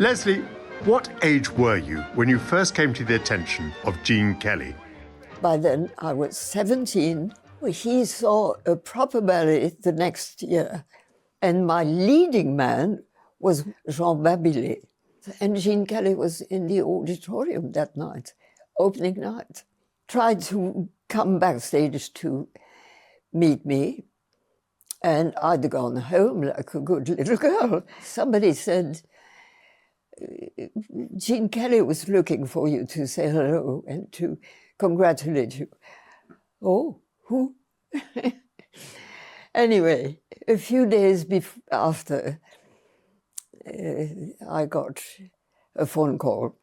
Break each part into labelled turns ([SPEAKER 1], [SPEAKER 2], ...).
[SPEAKER 1] Leslie, what age were you when you first came to the attention of Gene Kelly?
[SPEAKER 2] By then, I was 17. He saw a proper ballet the next year, and my leading man was Jean Babillet. And Gene Kelly was in the auditorium that night, opening night. Tried to come backstage to meet me, and I'd gone home like a good little girl. Somebody said, Gene Kelly was looking for you to say hello and to congratulate you. Oh, who? Anyway, a few days after, I got a phone call.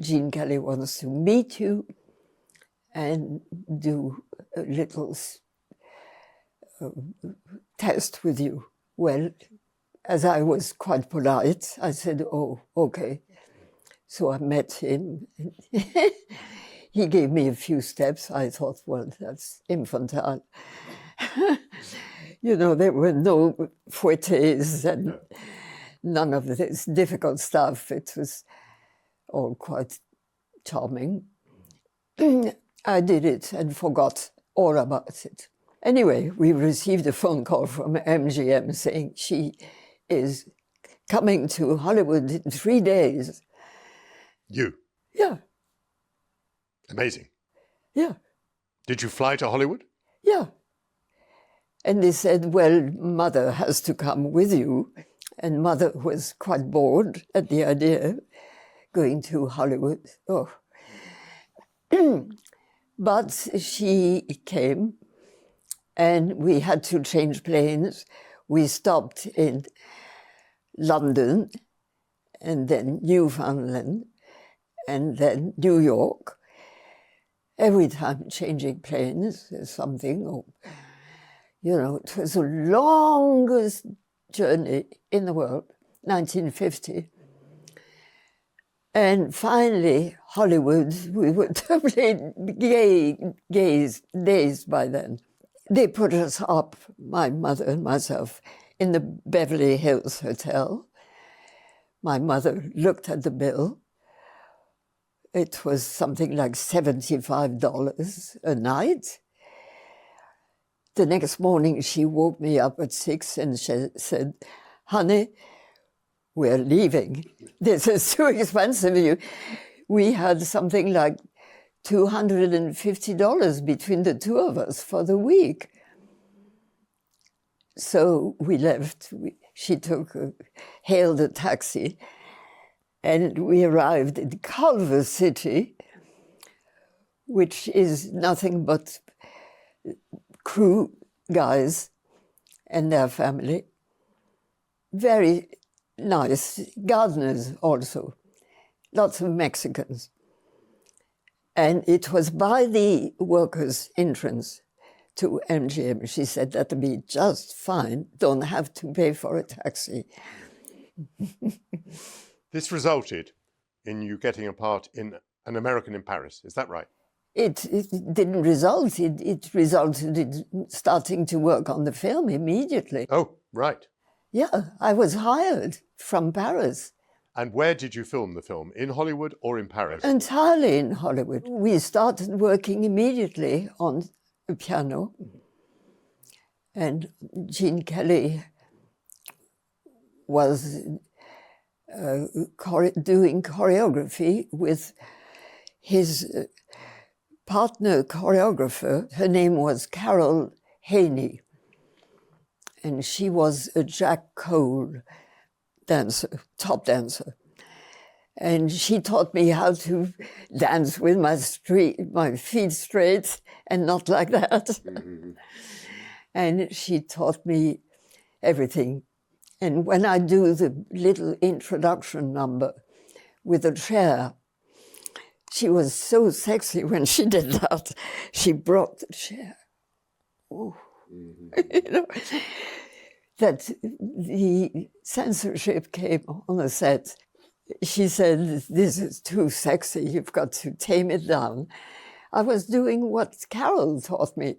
[SPEAKER 2] Gene Kelly wants to meet you and do a little test with you. Well, as I was quite polite, I said, oh, okay. So I met him. He gave me a few steps. I thought, well, that's infantile. You know, there were no fouettes and none of this difficult stuff. It was all quite charming. I did it and forgot all about it. Anyway, we received a phone call from MGM saying she is coming to Hollywood in 3 days.
[SPEAKER 1] You?
[SPEAKER 2] Yeah.
[SPEAKER 1] Amazing.
[SPEAKER 2] Yeah.
[SPEAKER 1] Did you fly to Hollywood?
[SPEAKER 2] Yeah. And they said, well, Mother has to come with you. And Mother was quite bored at the idea of going to Hollywood. Oh. But she came, and we had to change planes. We stopped in London, and then Newfoundland, and then New York. Every time changing planes or something, or, you know, it was the longest journey in the world, 1950. And finally, Hollywood, we were totally dazed by then. They put us up, my mother and myself, in the Beverly Hills Hotel. My mother looked at the bill. It was something like $75 a night. The next morning, she woke me up at 6 and she said, honey, we're leaving. This is too expensive. We had something like $250 between the two of us for the week. So we left. She hailed a taxi, and we arrived in Culver City, which is nothing but crew guys and their family. Very nice. Gardeners also. Lots of Mexicans. And it was by the workers' entrance to MGM. She said, that'll be just fine. Don't have to pay for a taxi.
[SPEAKER 1] This resulted in you getting a part in An American in Paris. Is that right?
[SPEAKER 2] It didn't result. It resulted in starting to work on the film immediately.
[SPEAKER 1] Oh, right.
[SPEAKER 2] Yeah, I was hired from Paris.
[SPEAKER 1] And where did you film the film? In Hollywood or in Paris?
[SPEAKER 2] Entirely in Hollywood. We started working immediately on the piano. And Gene Kelly was doing choreography with his partner choreographer. Her name was Carol Haney. And she was a Jack Cole dancer, top dancer. And she taught me how to dance with my feet straight and not like that. Mm-hmm. And she taught me everything. And when I do the little introduction number with a chair, she was so sexy when she did that. She brought the chair. Oh. Mm-hmm. You know, that the censorship came on the set. She said, this is too sexy, you've got to tame it down. I was doing what Carol taught me.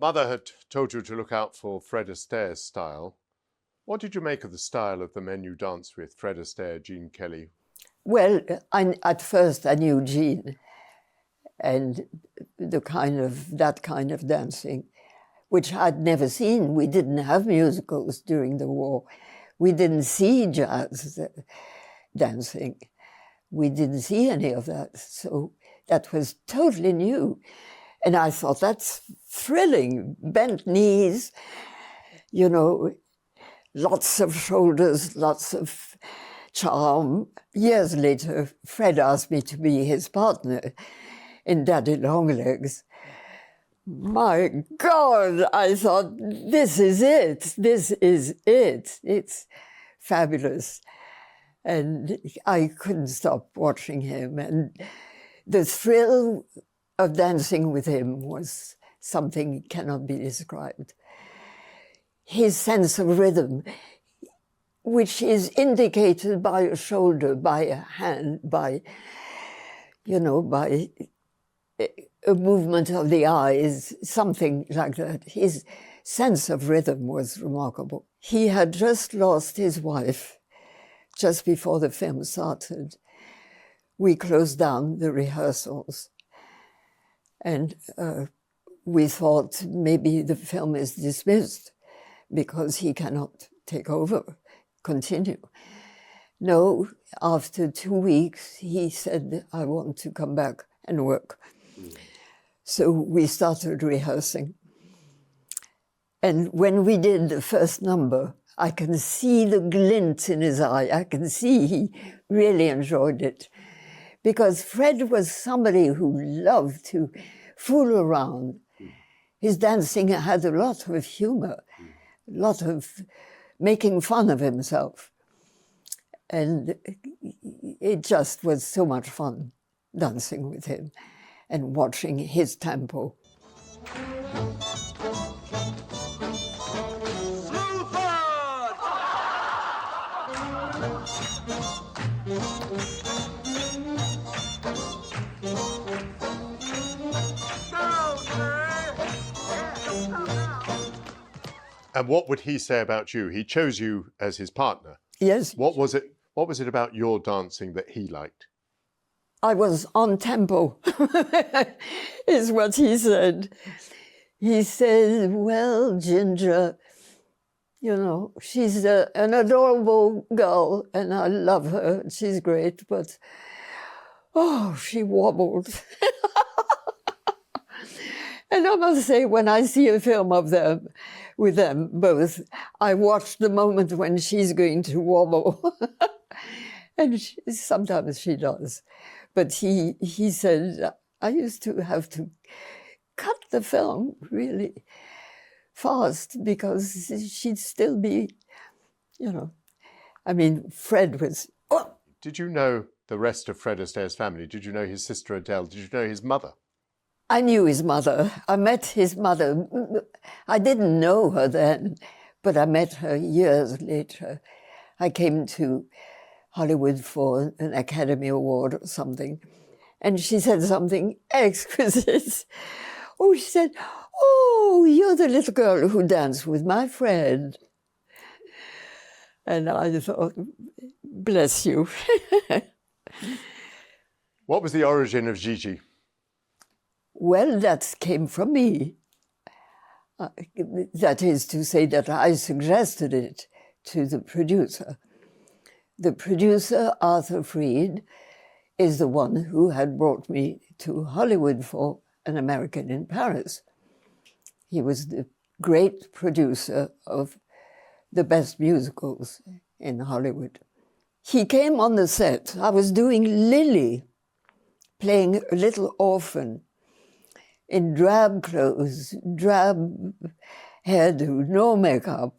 [SPEAKER 1] Mother had told you to look out for Fred Astaire's style. What did you make of the style of the men you danced with, Fred Astaire, Gene Kelly?
[SPEAKER 2] Well, at first I knew Gene and that kind of dancing, which I'd never seen. We didn't have musicals during the war. We didn't see jazz dancing. We didn't see any of that. So that was totally new. And I thought, that's thrilling. Bent knees, you know, lots of shoulders, lots of charm. Years later, Fred asked me to be his partner in Daddy Longlegs. My God, I thought, this is it. This is it. It's fabulous. And I couldn't stop watching him. And the thrill of dancing with him was something cannot be described. His sense of rhythm, which is indicated by a shoulder, by a hand, by, you know, by a movement of the eyes, something like that. His sense of rhythm was remarkable. He had just lost his wife just before the film started. We closed down the rehearsals. And we thought maybe the film is dismissed because he cannot take over, continue. No, after 2 weeks, he said, I want to come back and work. So we started rehearsing. And when we did the first number, I can see the glint in his eye. I can see he really enjoyed it. Because Fred was somebody who loved to fool around. His dancing had a lot of humor, a lot of making fun of himself. And it just was so much fun dancing with him and watching his tempo.
[SPEAKER 1] And what would he say about you? He chose you as his partner.
[SPEAKER 2] Yes.
[SPEAKER 1] What was it about your dancing that he liked?
[SPEAKER 2] I was on tempo, is what he said. He said, well, Ginger, you know, she's an adorable girl and I love her. She's great, but, oh, she wobbled. And I must say, when I see a film of them, with them both, I watch the moment when she's going to wobble. And sometimes she does. But he said, I used to have to cut the film really fast because she'd still be, you know. I mean, Fred was... Oh.
[SPEAKER 1] Did you know the rest of Fred Astaire's family? Did you know his sister Adele? Did you know his mother?
[SPEAKER 2] I knew his mother. I met his mother. I didn't know her then, but I met her years later. I came to Hollywood for an Academy Award or something, and she said something exquisite. Oh, she said, oh, you're the little girl who danced with my friend. And I thought, bless you.
[SPEAKER 1] What was the origin of Gigi?
[SPEAKER 2] Well, that came from me. That is to say that I suggested it to the producer. The producer, Arthur Freed, is the one who had brought me to Hollywood for An American in Paris. He was the great producer of the best musicals in Hollywood. He came on the set. I was doing Lily, playing a little orphan in drab clothes, drab hairdo, no makeup.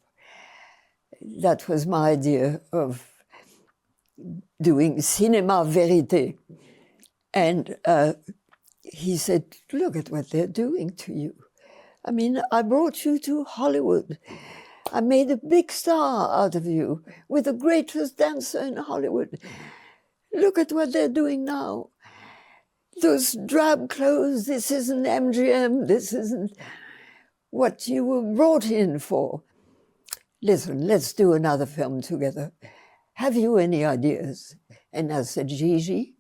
[SPEAKER 2] That was my idea of doing cinéma vérité. And he said, look at what they're doing to you. I mean, I brought you to Hollywood. I made a big star out of you with the greatest dancer in Hollywood. Look at what they're doing now. Those drab clothes, this isn't MGM, this isn't... what you were brought in for. Listen, let's do another film together. Have you any ideas? And I said, Gigi,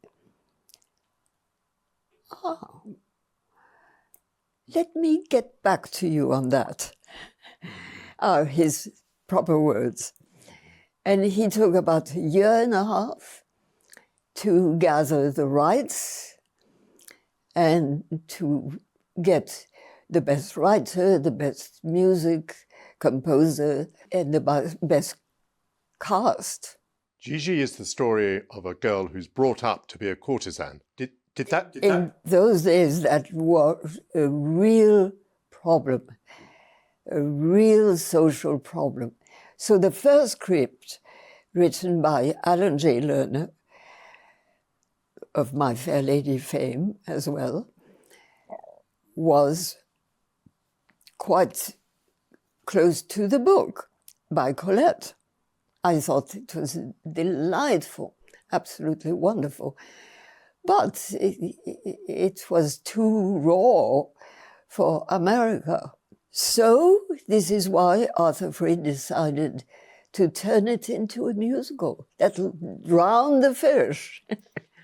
[SPEAKER 2] let me get back to you on that, are his proper words. And he took about a year and a half to gather the rights and to get the best writer, the best music composer, and the best cast.
[SPEAKER 1] Gigi is the story of a girl who's brought up to be a courtesan.
[SPEAKER 2] In those days, that was a real problem, a real social problem. So the first script, written by Alan J. Lerner, of My Fair Lady fame as well, was quite close to the book by Colette. I thought it was delightful, absolutely wonderful. But it was too raw for America. So this is why Arthur Freed decided to turn it into a musical. That'll drown the fish.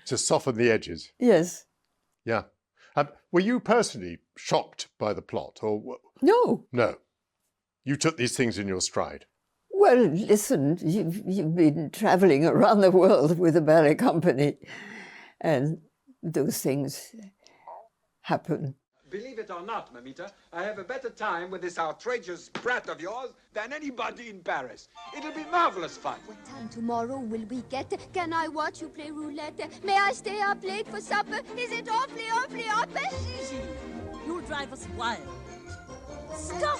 [SPEAKER 1] To soften the edges.
[SPEAKER 2] Yes.
[SPEAKER 1] Yeah. Were you personally shocked by the plot? Or
[SPEAKER 2] No.
[SPEAKER 1] No. You took these things in your stride.
[SPEAKER 2] Well, listen, you've been traveling around the world with a ballet company, and those things happen.
[SPEAKER 3] Believe it or not, Mamita, I have a better time with this outrageous brat of yours than anybody in Paris. It'll be marvelous fun.
[SPEAKER 4] What time tomorrow will we get? Can I watch you play roulette? May I stay up late for supper? Is it awfully, awfully
[SPEAKER 5] Gigi, you drive us wild. Stop,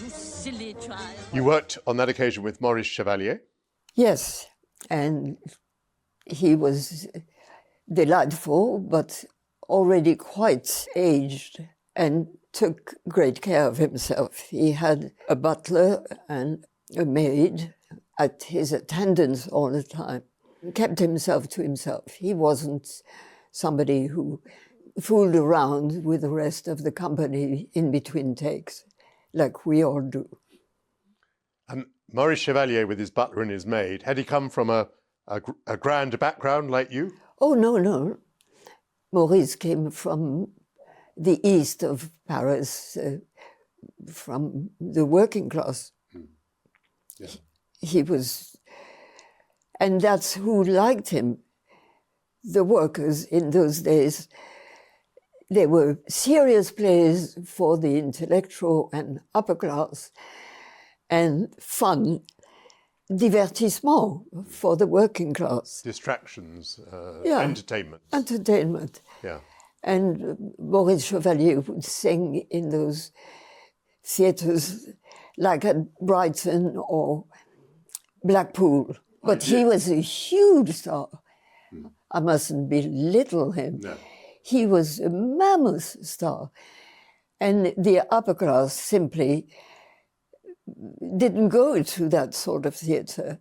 [SPEAKER 5] you silly child.
[SPEAKER 1] You worked on that occasion with Maurice Chevalier?
[SPEAKER 2] Yes, and he was delightful, but already quite aged and took great care of himself. He had a butler and a maid at his attendance all the time. He kept himself to himself. He wasn't somebody who fooled around with the rest of the company in between takes, like we all do.
[SPEAKER 1] Maurice Chevalier, with his butler and his maid, had he come from a grand background like you?
[SPEAKER 2] Oh, no. Maurice came from the east of Paris, from the working class.
[SPEAKER 1] Yeah.
[SPEAKER 2] He was, and that's who liked him. The workers in those days, they were serious plays for the intellectual and upper class, and fun, divertissement for the working class.
[SPEAKER 1] Distractions,
[SPEAKER 2] Yeah.
[SPEAKER 1] entertainment.
[SPEAKER 2] Entertainment.
[SPEAKER 1] Yeah.
[SPEAKER 2] And Maurice Chevalier would sing in those theatres like at Brighton or Blackpool. But he was a huge star. I mustn't belittle him.
[SPEAKER 1] No.
[SPEAKER 2] He was a mammoth star. And the upper class simply didn't go to that sort of theatre.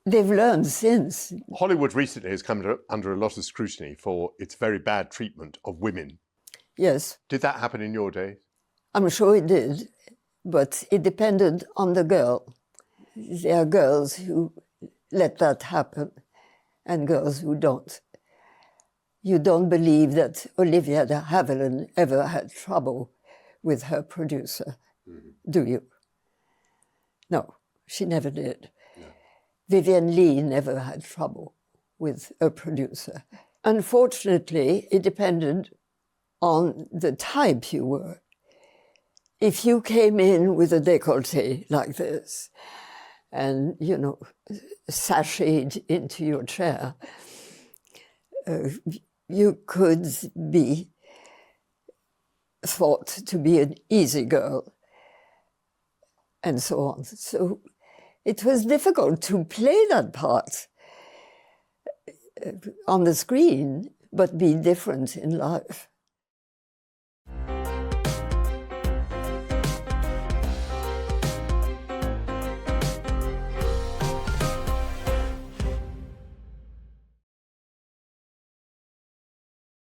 [SPEAKER 2] They've learned since.
[SPEAKER 1] Hollywood recently has come under a lot of scrutiny for its very bad treatment of women.
[SPEAKER 2] Yes,
[SPEAKER 1] Did that happen in your day?
[SPEAKER 2] I'm sure it did, but it depended on the girl. There are girls who let that happen and girls who don't. You don't believe that Olivia de Havilland ever had trouble with her producer, do you? No, she never did.
[SPEAKER 1] No.
[SPEAKER 2] Vivian Leigh never had trouble with a producer. Unfortunately, it depended on the type you were. If you came in with a décolleté like this and, sashayed into your chair, you could be thought to be an easy girl and so on. So it was difficult to play that part on the screen, but be different in life.